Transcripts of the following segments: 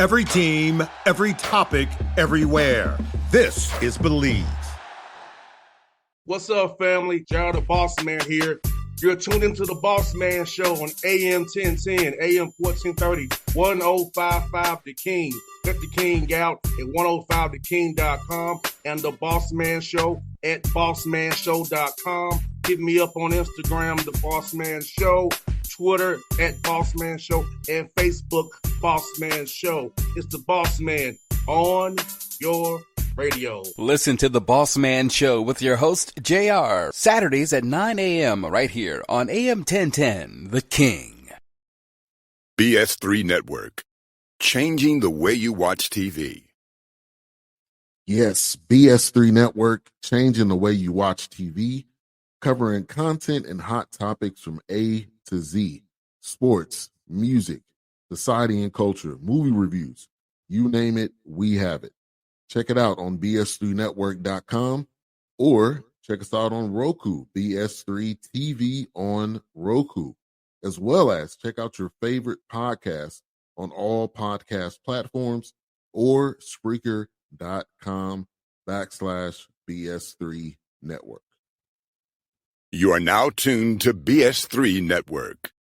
Every team, every topic, everywhere. This is Believe. What's up, family? Jared the Bossman here. You're tuned into the Bossman Show on AM 1010, AM 1430, 1055 The King. Check The King out at 105theking.com and the Bossman Show at bossmanshow.com. Hit me up on Instagram, The Bossman Show, Twitter at Bossman Show, and Facebook, Bossman Show. It's the Bossman on your radio. Listen to the Bossman Show with your host, JR, Saturdays at 9 a.m. right here on AM 1010, The King. BS3 Network, changing the way you watch TV. Yes, BS3 Network, changing the way you watch TV, covering content and hot topics from A to Z, sports, music, society and culture, movie reviews, you name it, we have it. Check it out on bs3network.com or check us out on Roku, BS3 TV on Roku, as well as check out your favorite podcast on all podcast platforms or Spreaker.com/BS3 Network. You are now tuned to BS3 Network.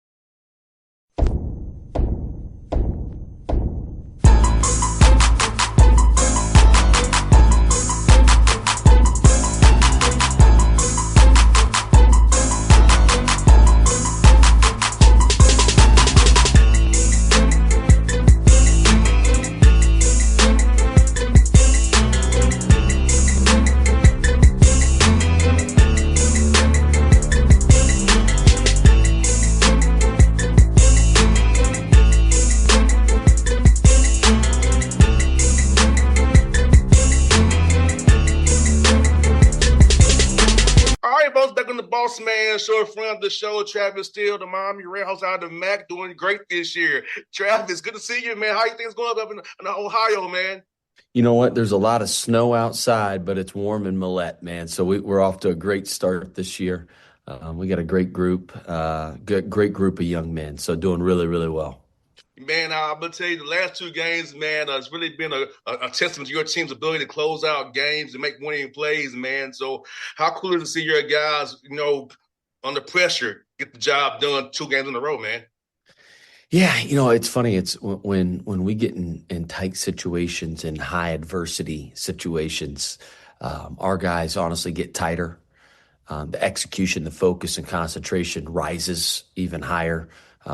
Bossman Show, friend of the show, Travis Steele, the Miami Red House out of the MAC, doing great this year. Travis, good to see you, man. How you things going up in Ohio, man? You know what? There's a lot of snow outside, but it's warm in Millette, man. So we're off to a great start this year. We got a great group of young men. So doing really, really well. Man, I'm going to tell you, the last two games, man, it's really been a testament to your team's ability to close out games and make winning plays, man. So how cool is it to see your guys, under pressure, get the job done 2 games in a row, man? Yeah, it's funny. It's when we get in tight situations and high adversity situations, our guys honestly get tighter. The execution, the focus, and concentration rises even higher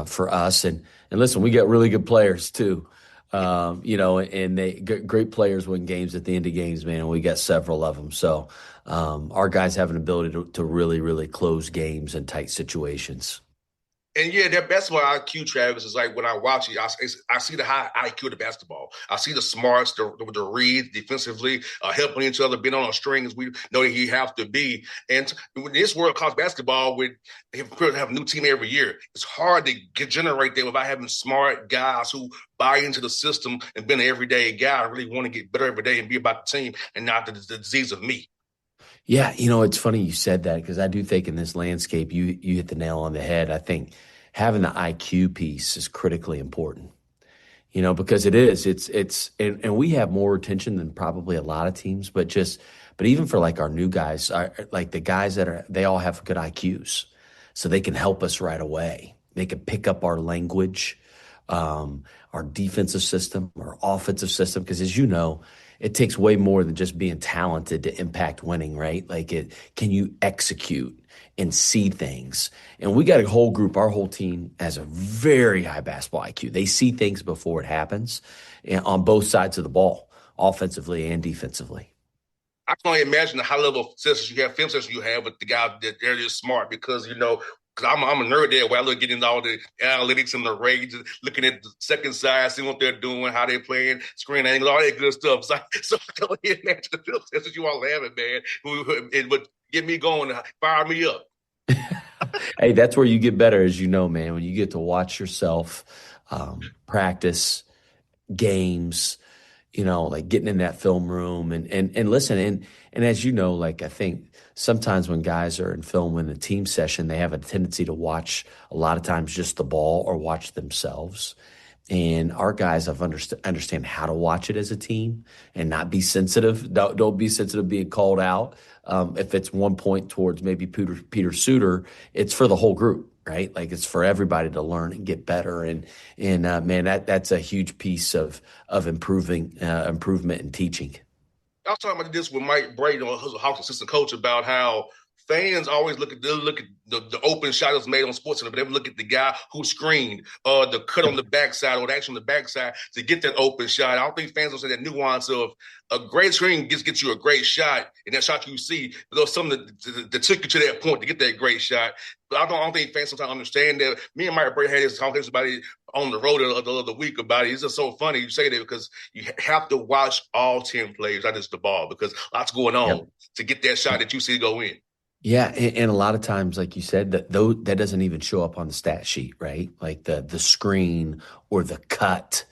for us. And listen, we got really good players too, and they great players win games at the end of games, man. And we got several of them. So our guys have an ability to really, really close games in tight situations. And yeah, their basketball IQ, Travis, is like when I watch it, I see the high IQ of the basketball. I see the smarts, the reads defensively, helping each other, being on a string as we know that you have to be. And in this World Class basketball, they have a new team every year. It's hard to generate that without having smart guys who buy into the system and being an everyday guy and really want to get better every day and be about the team and not the disease of me. Yeah, it's funny you said that because I do think in this landscape, you hit the nail on the head. I think having the IQ piece is critically important, because it is. And we have more retention than probably a lot of teams, but even for like our new guys, like the guys they all have good IQs, so they can help us right away. They can pick up our language, our defensive system, our offensive system, because as you know, it takes way more than just being talented to impact winning, right? Can you execute and see things? And we got a whole group, our whole team has a very high basketball IQ. They see things before it happens on both sides of the ball, offensively and defensively. I can only imagine the high level of film sessions you have with the guys that they're just smart because, because I'm a nerd there where I look getting all the analytics and the rates, looking at the second side, seeing what they're doing, how they're playing, screen angles, all that good stuff. So I can only imagine the film sessions you all having, man. It would get me going, fire me up. Hey, that's where you get better, as you know, man, when you get to watch yourself practice games, like getting in that film room and listen. And as you know, I think sometimes when guys are in film in a team session, they have a tendency to watch a lot of times just the ball or watch themselves. And our guys have understand how to watch it as a team and not be sensitive. Don't be sensitive being called out. If it's 1 point towards maybe Peter Suter, it's for the whole group, right? Like it's for everybody to learn and get better. And man, that's a huge piece of improvement and teaching. I was talking about this with Mike Brady, Hawks assistant coach, about how fans always look at the open shot that's made on SportsCenter, but they look at the guy who screened, the cut on the backside or the action on the backside to get that open shot. I don't think fans will say that nuance of a great screen gets you a great shot, and that shot you see, there's something that took you to that point to get that great shot. But I don't think fans sometimes understand that. Me and Mike Brady had this conversation about it on the road the other week about it. It's just so funny you say that because you have to watch all 10 plays, not just the ball, because lots going on to get that shot that you see go in. Yeah, and a lot of times, like you said, that doesn't even show up on the stat sheet, right? Like the screen or the cut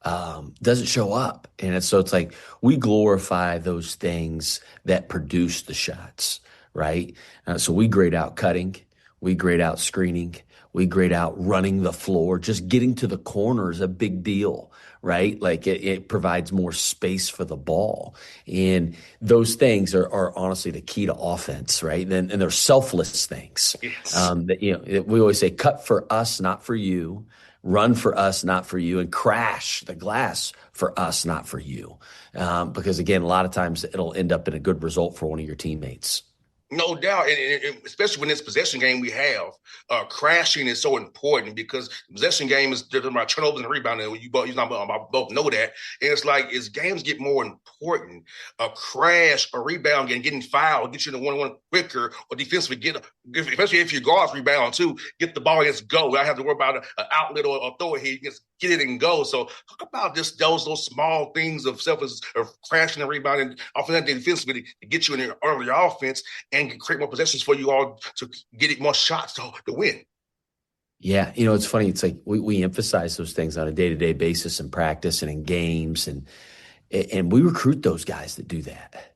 doesn't show up, and so it's like we glorify those things that produce the shots, right? So we grade out cutting, we grade out screening, we grade out running the floor. Just getting to the corner is a big deal, right? Like it provides more space for the ball. And those things are honestly the key to offense, right? And they're selfless things. Yes. We always say, cut for us, not for you. Run for us, not for you. And crash the glass for us, not for you. Because, again, a lot of times it'll end up in a good result for one of your teammates. No doubt, and especially when this possession game we have, crashing is so important because the possession game is about turnovers and rebounding. You both know that, and it's like as games get more important, a crash, a rebound, getting fouled, get you in the 1-1 quicker, or defensively especially if your guards rebound too, get the ball, just go. I have to worry about an outlet or a throw ahead, just get it and go. So talk about just those small things of selfless, of crashing and rebounding, offensively and defensively to get you in the early offense and create more possessions for you all to get it more shots to win. Yeah, it's funny. It's like we emphasize those things on a day-to-day basis in practice and in games, and we recruit those guys that do that.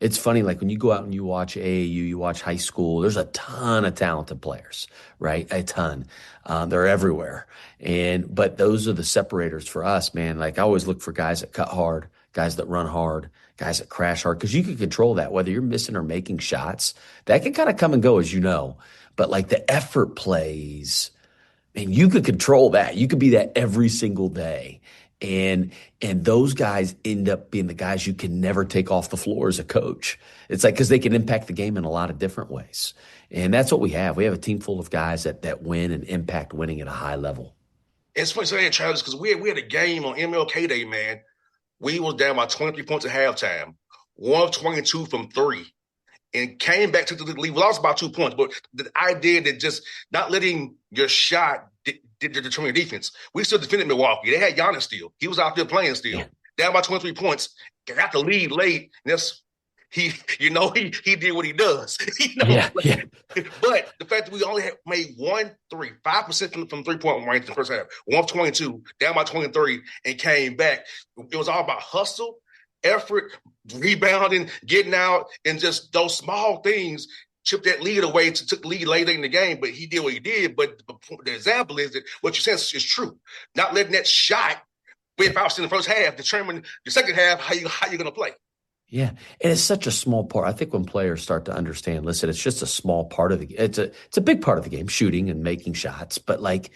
It's funny, like when you go out and you watch AAU, you watch high school, there's a ton of talented players, right? A ton. They're everywhere. But those are the separators for us, man. Like I always look for guys that cut hard, guys that run hard, guys that crash hard, because you can control that, whether you're missing or making shots. That can kind of come and go, as you know. But like the effort plays, and you could control that. You could be that every single day. And those guys end up being the guys you can never take off the floor as a coach. It's like because they can impact the game in a lot of different ways. And that's what we have. We have a team full of guys that win and impact winning at a high level. It's funny saying, Travis, because we had a game on MLK Day, man. We was down by 23 points at halftime, 1 of 22 from 3, and came back to the lead. We lost by 2 points, but the idea that just not letting your shot determine your defense. We still defended Milwaukee. They had Giannis still. He was out there playing still. Yeah. Down by 23 points, got the lead late. And he did what he does. Yeah. But the fact that we only made 5% from 3-point range in the first half, 1 of 22, down by 23, and came back. It was all about hustle, effort, rebounding, getting out, and just those small things chipped that lead away, took the lead later in the game, but he did what he did. But the example is that what you said is true. Not letting that shot, if I was in the first half, determine the second half how you're going to play. Yeah, and it's such a small part. I think when players start to understand, listen, it's just a small part of the game. It's a big part of the game, shooting and making shots. But like,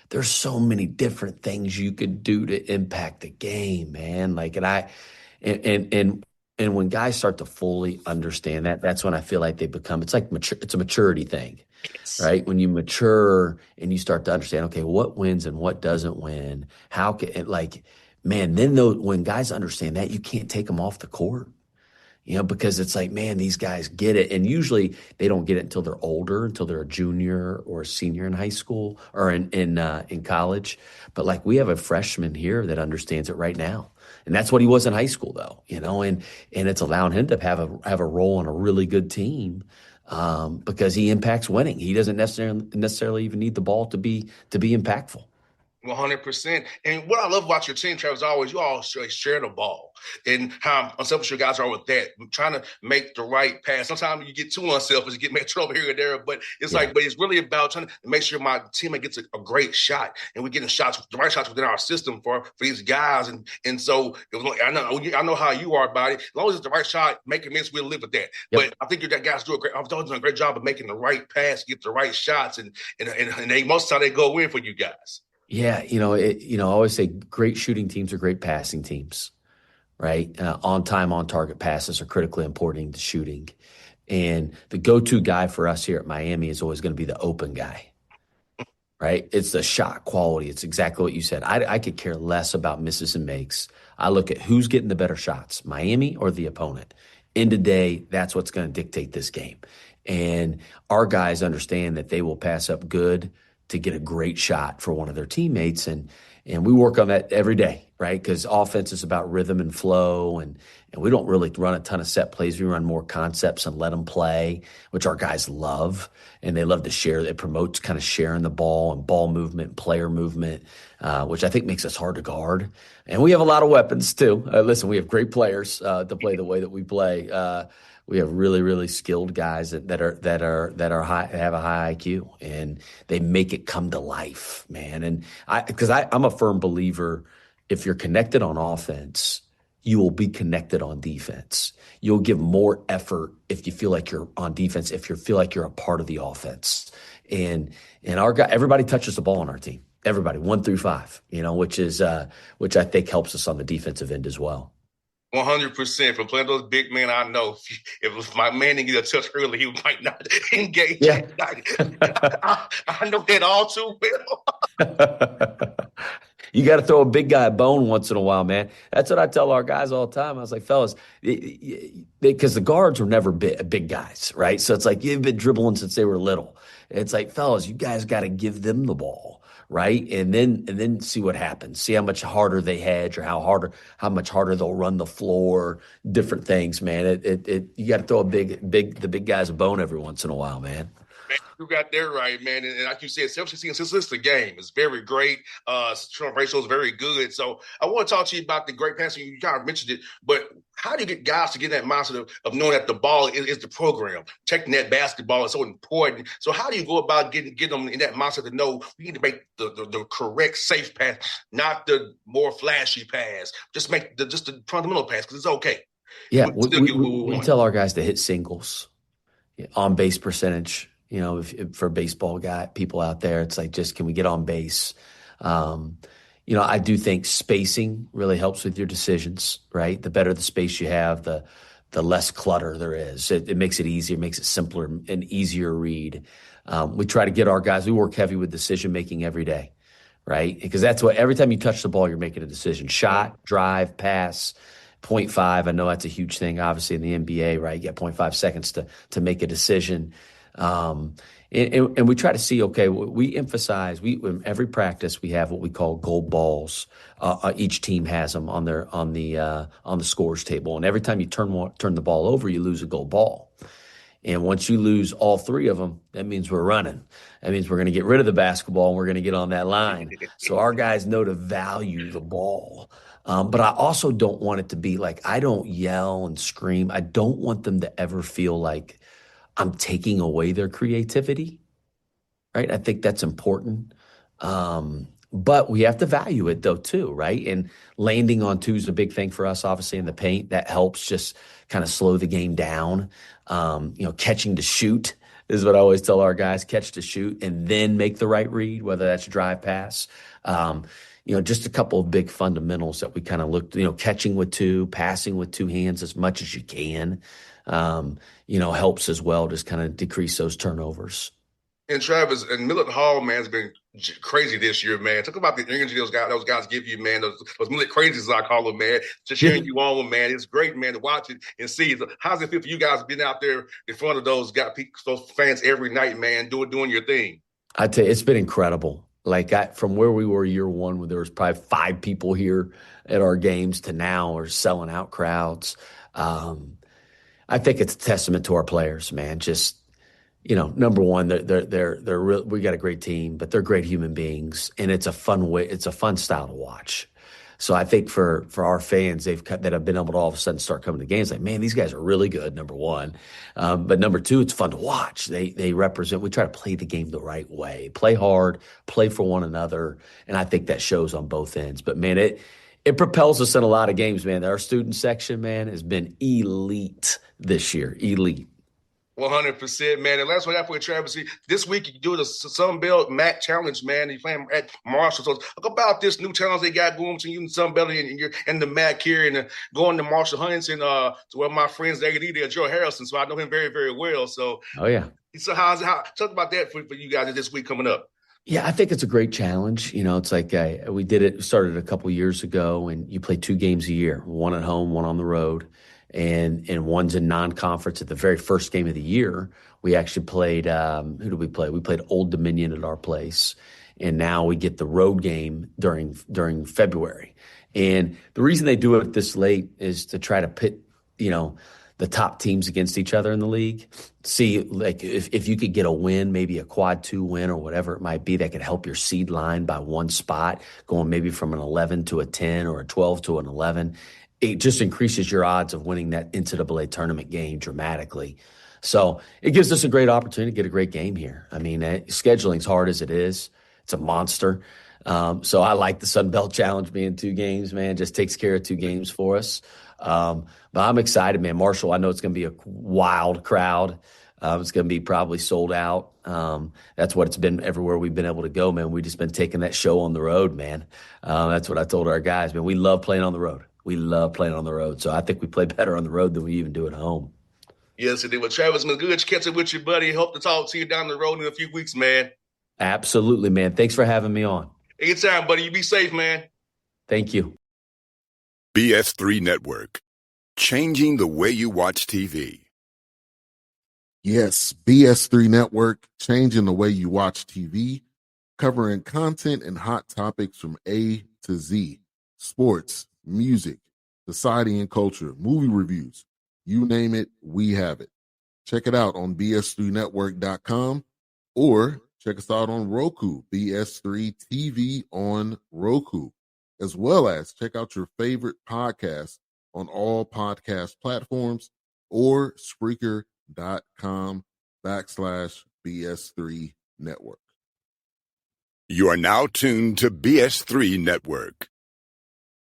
there's so many different things you could do to impact the game, man. Like, and when guys start to fully understand that, that's when I feel like they become, it's like it's a maturity thing, yes. Right? When you mature and you start to understand, okay, what wins and what doesn't win, how can, like, man, then when guys understand that, you can't take them off the court, because it's like, man, these guys get it. And usually they don't get it until they're older, until they're a junior or a senior in high school or in college. But like, we have a freshman here that understands it right now. And that's what he was in high school, though, and it's allowing him to have a role on a really good team because he impacts winning. He doesn't necessarily even need the ball to be impactful. 100%. And what I love about your team, Travis, always you all share the ball and how unselfish you guys are with that, trying to make the right pass. Sometimes you get too unselfish, you get made trouble here and there, but it's but it's really about trying to make sure my teammate gets a great shot, and we're getting shots, the right shots within our system for these guys. And so I know how you are about it. As long as it's the right shot, make a miss, we'll live with that. Yep. But I think your guys do I've done a great job of making the right pass, get the right shots, and they most of the time they go in for you guys. Yeah, I always say great shooting teams are great passing teams, right? On time, on target passes are critically important to shooting. And the go-to guy for us here at Miami is always going to be the open guy, right? It's the shot quality. It's exactly what you said. I could care less about misses and makes. I look at who's getting the better shots, Miami or the opponent. End of day, that's what's going to dictate this game. And our guys understand that they will pass up good to get a great shot for one of their teammates. And we work on that every day, right? Because offense is about rhythm and flow, and we don't really run a ton of set plays. We run more concepts and let them play, which our guys love, and they love to share. It promotes kind of sharing the ball and ball movement and player movement, which I think makes us hard to guard. And we have a lot of weapons too. Listen, we have great players to play the way that we play. We have really, really skilled guys that are high, have a high IQ, and they make it come to life, man. And I'm a firm believer, if you're connected on offense, you will be connected on defense. You'll give more effort if you feel like you're on defense, if you feel like you're a part of the offense. And our guy, everybody touches the ball on our team. Everybody, 1 through 5, which I think helps us on the defensive end as well. 100%. For playing those big men, I know if my man didn't get a touch early, he might not engage. Yeah. I know that all too well. You got to throw a big guy a bone once in a while, man. That's what I tell our guys all the time. I was like, fellas, because the guards were never big guys, right? So it's like you've been dribbling since they were little. It's like, fellas, you guys got to give them the ball, right? And then see what happens. See how much harder they hedge, or how much harder they'll run the floor. Different things, man. You got to throw the big guys a bone every once in a while, man. Man, you got that right, man. And like you said, self-sufficiency and consistency of the game is very great. Turnover ratio is very good. So I want to talk to you about the great passing. You kind of mentioned it, but how do you get guys to get that mindset of knowing that the ball is the program? Taking that basketball is so important. So how do you go about getting them in that mindset to know we need to make the correct, safe pass, not the more flashy pass? Just make the fundamental pass, because it's okay. Yeah, we tell our guys to hit singles, on base percentage. For baseball people out there, it's like, just can we get on base? I do think spacing really helps with your decisions, right? The better the space you have, the less clutter there is. It makes it easier, makes it simpler and easier read. We try to get our guys, we work heavy with decision making every day, right? Because that's what, every time you touch the ball, you're making a decision. Shot, drive, pass, 0.5. I know that's a huge thing, obviously, in the NBA, right? You get 0.5 seconds to make a decision. And we try to see, okay, we emphasize, in every practice, we have what we call gold balls. Each team has them on the scores table. And every time you turn the ball over, you lose a gold ball. And once you lose all 3 of them, that means we're running. That means we're going to get rid of the basketball and we're going to get on that line. So our guys know to value the ball. But I also don't want it to be like, I don't yell and scream. I don't want them to ever feel like I'm taking away their creativity, right? I think that's important. But we have to value it though too, right? And landing on 2 is a big thing for us, obviously, in the paint. That helps just kind of slow the game down. Catching to shoot is what I always tell our guys: catch to shoot and then make the right read, whether that's drive, pass. Just a couple of big fundamentals that we kind of looked, catching with 2, passing with 2 hands as much as you can. Helps as well, just kind of decrease those turnovers. And Travis, and Millett Hall, man, has been crazy this year, man. Talk about the energy those guys give you, man. Those Millett crazies, as I call them, man. Just cheering you on, man. It's great, man, to watch it and see. How's it feel for you guys being out there in front of those fans every night, man, doing your thing? I tell you, it's been incredible. Like from where we were year one, where there was probably 5 people here at our games, to now we're selling out crowds. I think it's a testament to our players, man. Just, number one, they're real, we got a great team, but they're great human beings, and it's a fun way. It's a fun style to watch. So I think for our fans, that have been able to all of a sudden start coming to games, like, man, these guys are really good. Number one, but number two, it's fun to watch. They represent. We try to play the game the right way, play hard, play for one another, and I think that shows on both ends. But man, it propels us in a lot of games, man. Our student section, man, has been elite this year. Elite. 100%, man. And last one after Travis, this week you do the Sunbelt MAC Challenge, man. You're playing at Marshall. So talk about this new challenge they got going between you and Sunbelt and the MAC here, and going to Marshall Huntington, to where my friends there, Joe Harrison. So I know him very, very well. So, oh yeah. So talk about that for you guys this week coming up. Yeah, I think it's a great challenge. It's like we started a couple years ago, and you play 2 games a year, one at home, one on the road. And one's in non-conference. At the very first game of the year, we actually played, who did we play? We played Old Dominion at our place. And now we get the road game during February. And the reason they do it this late is to try to pit, the top teams against each other in the league. See, like, if you could get a win, maybe a quad 2 win or whatever it might be, that could help your seed line by 1 spot, going maybe from an 11 to a 10 or a 12 to an 11. It just increases your odds of winning that NCAA tournament game dramatically. So it gives us a great opportunity to get a great game here. I mean, scheduling's hard as it is. It's a monster. So I like the Sun Belt Challenge being 2 games, man. Just takes care of 2 games for us. But I'm excited, man. Marshall, I know it's going to be a wild crowd. It's going to be probably sold out. That's what it's been everywhere we've been able to go, man. We've just been taking that show on the road, man. That's what I told our guys, man. We love playing on the road. We love playing on the road. So I think we play better on the road than we even do at home. Yes, it did. Well, Travis, man, good to catch up with you, buddy. Hope to talk to you down the road in a few weeks, man. Absolutely, man. Thanks for having me on. Anytime, buddy. You be safe, man. Thank you. BS3 Network. Changing the way you watch TV. Yes, BS3 Network, changing the way you watch TV, covering content and hot topics from A to Z. Sports, music, society and culture, movie reviews, you name it, we have it. Check it out on bs3network.com or check us out on Roku, BS3 TV on Roku, as well as check out your favorite podcast on all podcast platforms or Spreaker.com/BS3 Network. You are now tuned to BS3 Network.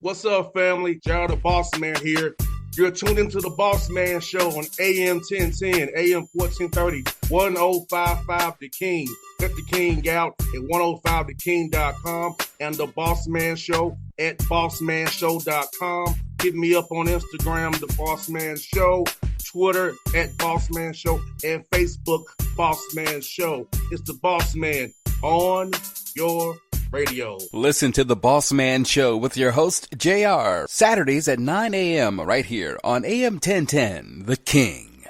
What's up, family? Gerald the Bossman here. You're tuned into the Bossman Show on AM 1010, AM 1430, 1055 The King. Let the King out at 105theking.com and the Bossman Show at bossmanshow.com. Hit me up on Instagram, The Bossman Show, Twitter at Bossman Show, and Facebook, Bossman Show. It's the Bossman on your radio. Listen to The Bossman Show with your host, JR, Saturdays at 9 a.m. right here on AM 1010, The King.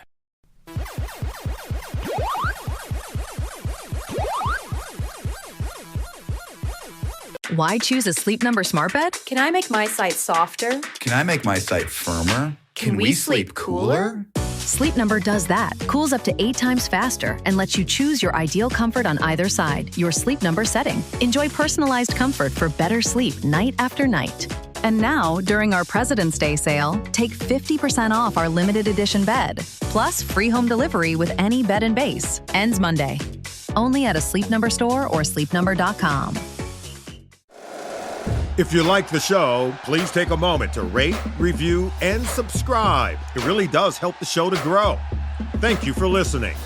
Why choose a Sleep Number smart bed? Can I make my site softer? Can I make my site firmer? Can we sleep cooler? Sleep Number does that. Cools up to 8 times faster and lets you choose your ideal comfort on either side. Your Sleep Number setting. Enjoy personalized comfort for better sleep night after night. And now, during our President's Day sale, take 50% off our limited edition bed. Plus, free home delivery with any bed and base. Ends Monday. Only at a Sleep Number store or sleepnumber.com. If you like the show, please take a moment to rate, review, and subscribe. It really does help the show to grow. Thank you for listening.